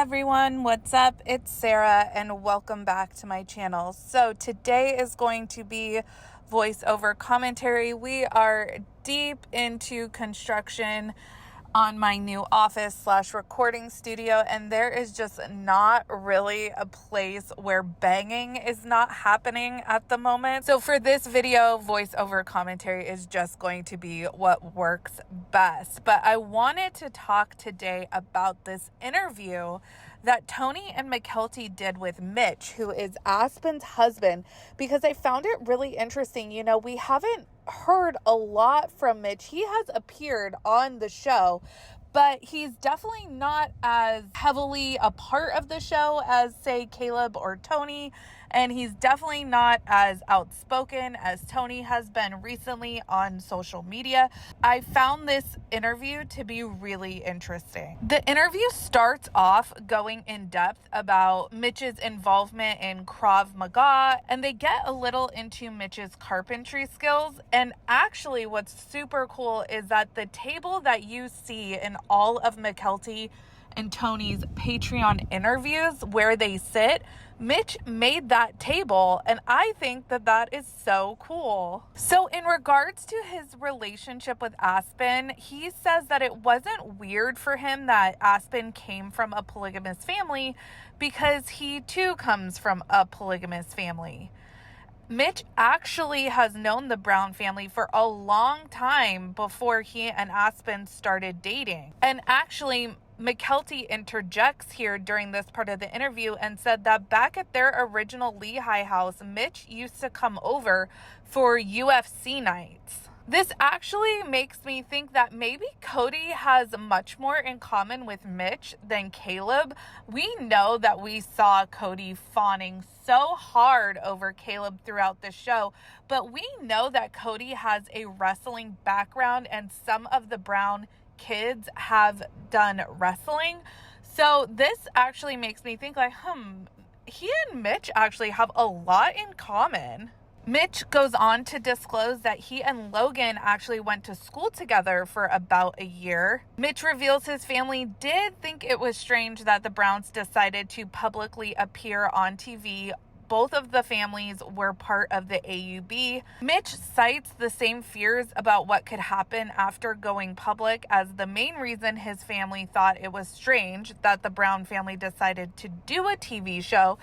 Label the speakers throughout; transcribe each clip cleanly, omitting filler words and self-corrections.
Speaker 1: everyone, what's up? It's Sarah and welcome back to my channel. So today is going to be voiceover commentary. We are deep into construction on my new office/recording studio, and there is just not really a place where banging is not happening at the moment. So for this video, voiceover commentary is just going to be what works best. But I wanted to talk today about this interview that Tony and Mykelti did with Mitch, who is Aspyn's husband, because I found it really interesting. You know, we haven't heard a lot from Mitch. He has appeared on the show, but he's definitely not as heavily a part of the show as, say, Caleb or Tony. And he's definitely not as outspoken as Tony has been recently on social media. I found this interview to be really interesting. The interview starts off going in depth about Mitch's involvement in Krav Maga, and they get a little into Mitch's carpentry skills. And actually what's super cool is that the table that you see in all of Mykelti and Tony's Patreon interviews where they sit, Mitch made that table, and I think that that is so cool. So in regards to his relationship with Aspyn, he says that it wasn't weird for him that Aspyn came from a polygamous family because he too comes from a polygamous family. Mitch actually has known the Brown family for a long time before he and Aspyn started dating. And actually, Mykelti interjects here during this part of the interview and said that back at their original Lehigh house, Mitch used to come over for UFC nights. This actually makes me think that maybe Cody has much more in common with Mitch than Caleb. We know that we saw Cody fawning so hard over Caleb throughout the show, but we know that Cody has a wrestling background and some of the Brown kids have done wrestling. So this actually makes me think like, he and Mitch actually have a lot in common. Mitch goes on to disclose that he and Logan actually went to school together for about a year. Mitch reveals his family did think it was strange that the Browns decided to publicly appear on TV. Both of the families were part of the AUB. Mitch cites the same fears about what could happen after going public as the main reason his family thought it was strange that the Brown family decided to do a TV show.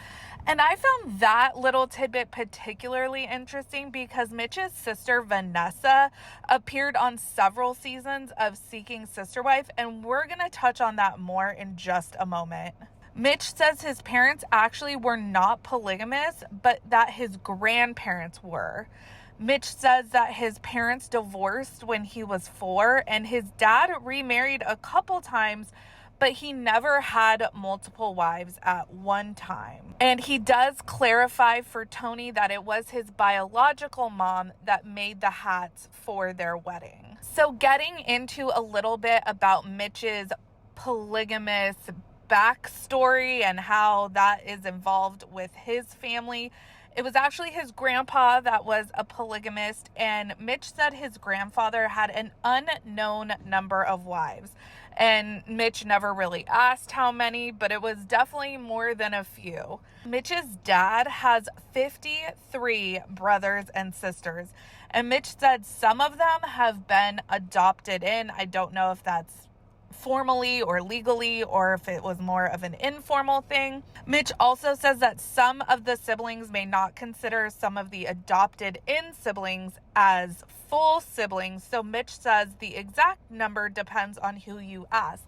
Speaker 1: And I found that little tidbit particularly interesting because Mitch's sister Vanessa appeared on several seasons of Seeking Sister Wife, and we're going to touch on that more in just a moment. Mitch says his parents actually were not polygamous, but that his grandparents were. Mitch says that his parents divorced when he was 4, and his dad remarried a couple times, but he never had multiple wives at one time. And he does clarify for Tony that it was his biological mom that made the hats for their wedding. So getting into a little bit about Mitch's polygamous backstory and how that is involved with his family. It was actually his grandpa that was a polygamist, and Mitch said his grandfather had an unknown number of wives. And Mitch never really asked how many, but it was definitely more than a few. Mitch's dad has 53 brothers and sisters, and Mitch said some of them have been adopted in. I don't know if that's formally or legally, or if it was more of an informal thing. Mitch also says that some of the siblings may not consider some of the adopted in siblings as full siblings. So Mitch says the exact number depends on who you ask.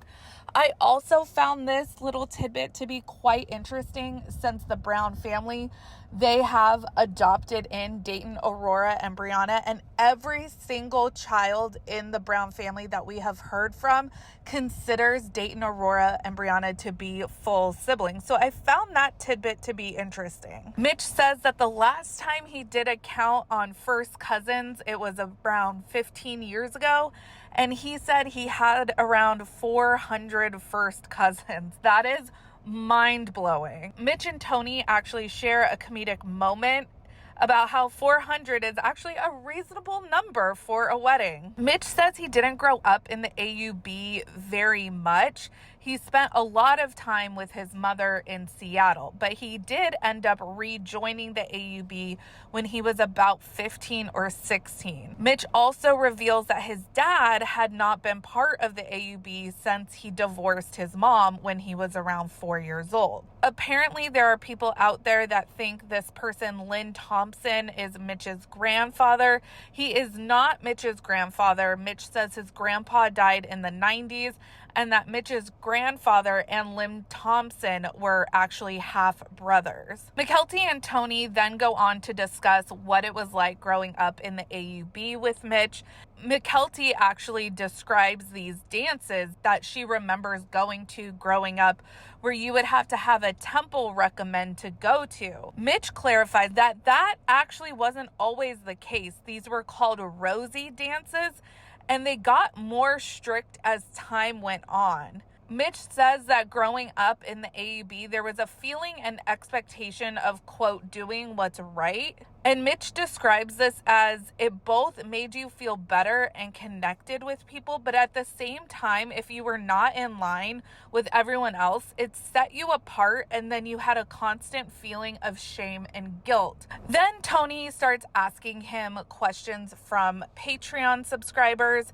Speaker 1: I also found this little tidbit to be quite interesting since the Brown family, they have adopted in Dayton, Aurora, and Brianna, and every single child in the Brown family that we have heard from considers Dayton, Aurora, and Brianna to be full siblings. So I found that tidbit to be interesting. Mitch says that the last time he did a count on first cousins, it was around 15 years ago, and he said he had around 400 first cousins. That is mind-blowing. Mitch and Tony actually share a comedic moment about how 400 is actually a reasonable number for a wedding. Mitch says he didn't grow up in the AUB very much. He spent a lot of time with his mother in Seattle, but he did end up rejoining the AUB when he was about 15 or 16. Mitch also reveals that his dad had not been part of the AUB since he divorced his mom when he was around 4 years old. Apparently, there are people out there that think this person, Lynn Thompson, is Mitch's grandfather. He is not Mitch's grandfather. Mitch says his grandpa died in the 90s, and that Mitch's grandfather and Lynn Thompson were actually half brothers. Mykelti and Tony then go on to discuss what it was like growing up in the AUB with Mitch. Mykelti actually describes these dances that she remembers going to growing up, where you would have to have a temple recommend to go to. Mitch clarifies that that actually wasn't always the case. These were called Rosie dances, and they got more strict as time went on. Mitch says that growing up in the AUB, there was a feeling and expectation of, quote, doing what's right. And Mitch describes this as it both made you feel better and connected with people, but at the same time, if you were not in line with everyone else, it set you apart, and then you had a constant feeling of shame and guilt. Then Tony starts asking him questions from Patreon subscribers.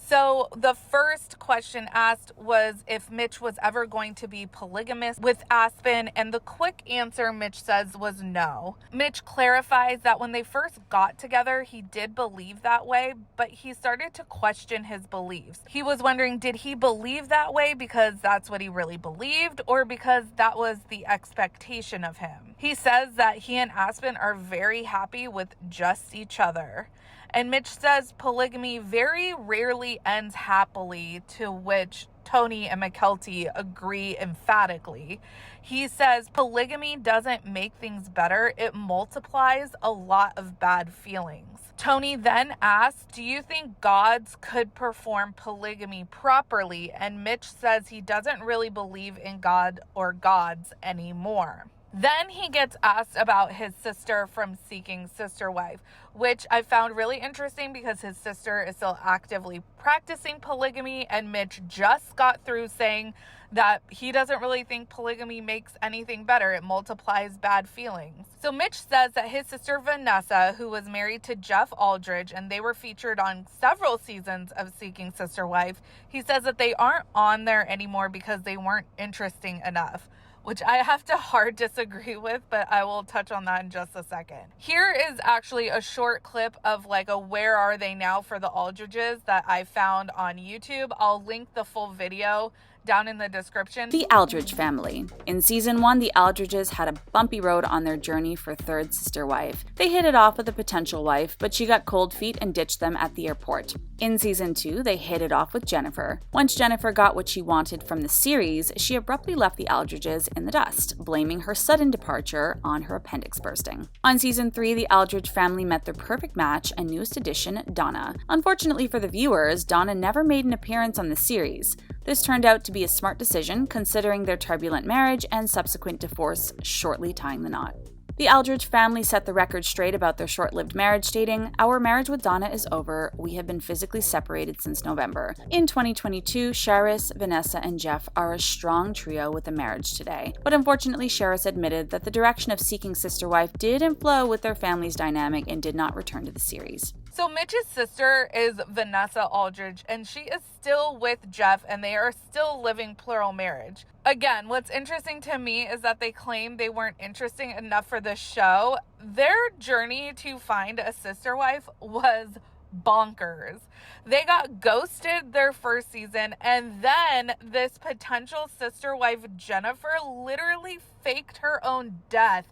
Speaker 1: So the first question asked was if Mitch was ever going to be polygamous with Aspyn, and the quick answer, Mitch says, was no. Mitch clarifies that when they first got together, he did believe that way, but he started to question his beliefs. He was wondering, did he believe that way because that's what he really believed, or because that was the expectation of him? He says that he and Aspyn are very happy with just each other. And Mitch says polygamy very rarely ends happily, to which Tony and Mykelti agree emphatically. He says polygamy doesn't make things better, it multiplies a lot of bad feelings. Tony then asks, do you think gods could perform polygamy properly? And Mitch says he doesn't really believe in God or gods anymore. Then he gets asked about his sister from Seeking Sister Wife, which I found really interesting because his sister is still actively practicing polygamy, and Mitch just got through saying that he doesn't really think polygamy makes anything better. It multiplies bad feelings. So Mitch says that his sister Vanessa, who was married to Jeff Aldridge, and they were featured on several seasons of Seeking Sister Wife, he says that they aren't on there anymore because they weren't interesting enough, which I have to hard disagree with, but I will touch on that in just a second. Here is actually a short clip of like a where are they now for the Aldridges that I found on YouTube. I'll link the full video down in the description.
Speaker 2: The Aldridge family. In season 1, the Aldridges had a bumpy road on their journey for third sister wife. They hit it off with a potential wife, but she got cold feet and ditched them at the airport. In season 2, they hit it off with Jennifer. Once Jennifer got what she wanted from the series, she abruptly left the Aldridges in the dust, blaming her sudden departure on her appendix bursting. On season 3, the Aldridge family met their perfect match and newest addition, Donna. Unfortunately for the viewers, Donna never made an appearance on the series. This turned out to be a smart decision, considering their turbulent marriage and subsequent divorce shortly tying the knot. The Aldridge family set the record straight about their short-lived marriage, stating, "Our marriage with Donna is over. We have been physically separated since November." In 2022, Sharis, Vanessa, and Jeff are a strong trio with a marriage today. But unfortunately, Sharis admitted that the direction of Seeking Sister Wife didn't flow with their family's dynamic and did not return to the series.
Speaker 1: So Mitch's sister is Vanessa Aldridge, and she is still with Jeff, and they are still living plural marriage. Again, what's interesting to me is that they claim they weren't interesting enough for the show. Their journey to find a sister wife was bonkers. They got ghosted their first season, and then this potential sister wife, Jennifer, literally faked her own death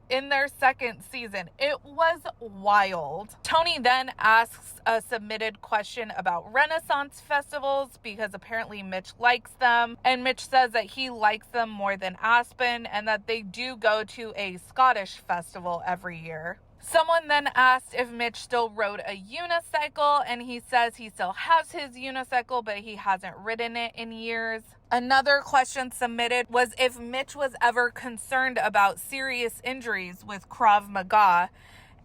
Speaker 1: in their second season. It was wild. Tony then asks a submitted question about Renaissance festivals because apparently Mitch likes them. And Mitch says that he likes them more than Aspyn and that they do go to a Scottish festival every year. Someone then asked if Mitch still rode a unicycle, and he says he still has his unicycle, but he hasn't ridden it in years. Another question submitted was if Mitch was ever concerned about serious injuries with Krav Maga.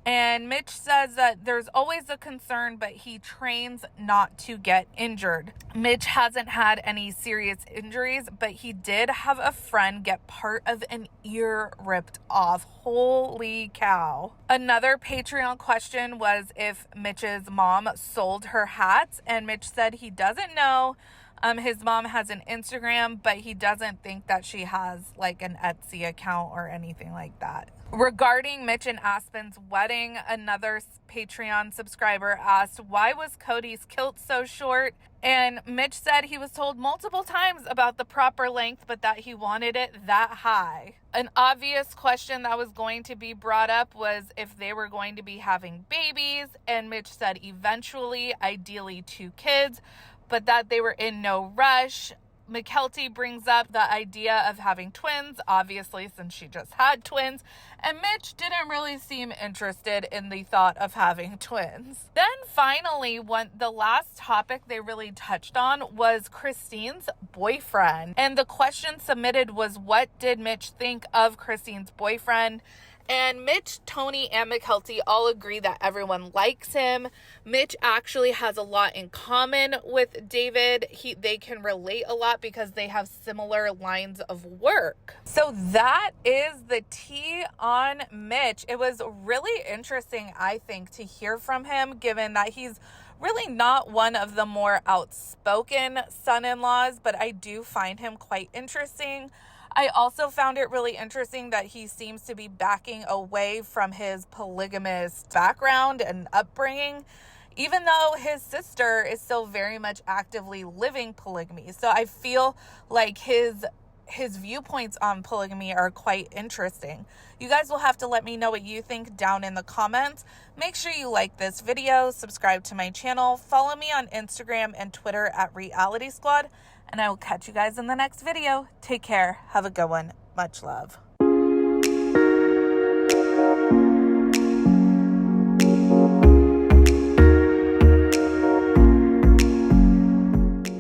Speaker 1: And Mitch says that there's always a concern, but he trains not to get injured. Mitch hasn't had any serious injuries, but he did have a friend get part of an ear ripped off. Holy cow. Another Patreon question was if Mitch's mom sold her hats, and Mitch said he doesn't know. His mom has an Instagram, but he doesn't think that she has like an Etsy account or anything like that. Regarding Mitch and Aspyn's wedding, another Patreon subscriber asked, why was Cody's kilt so short? And Mitch said he was told multiple times about the proper length, but that he wanted it that high. An obvious question that was going to be brought up was if they were going to be having babies, and Mitch said eventually, ideally 2 kids, but that they were in no rush. Mykelti brings up the idea of having twins, obviously, since she just had twins, and Mitch didn't really seem interested in the thought of having twins. Then finally, the last topic they really touched on was Christine's boyfriend. And the question submitted was, what did Mitch think of Christine's boyfriend? And Mitch, Tony, and Mykelti all agree that everyone likes him. Mitch actually has a lot in common with David. They can relate a lot because they have similar lines of work. So that is the tea on Mitch. It was really interesting, I think, to hear from him, given that he's really not one of the more outspoken son-in-laws, but I do find him quite interesting. I also found it really interesting that he seems to be backing away from his polygamous background and upbringing, even though his sister is still very much actively living polygamy. So I feel like his viewpoints on polygamy are quite interesting. You guys will have to let me know what you think down in the comments. Make sure you like this video, subscribe to my channel, follow me on Instagram and Twitter at realiteasquad, and I will catch you guys in the next video. Take care. Have a good one. Much love.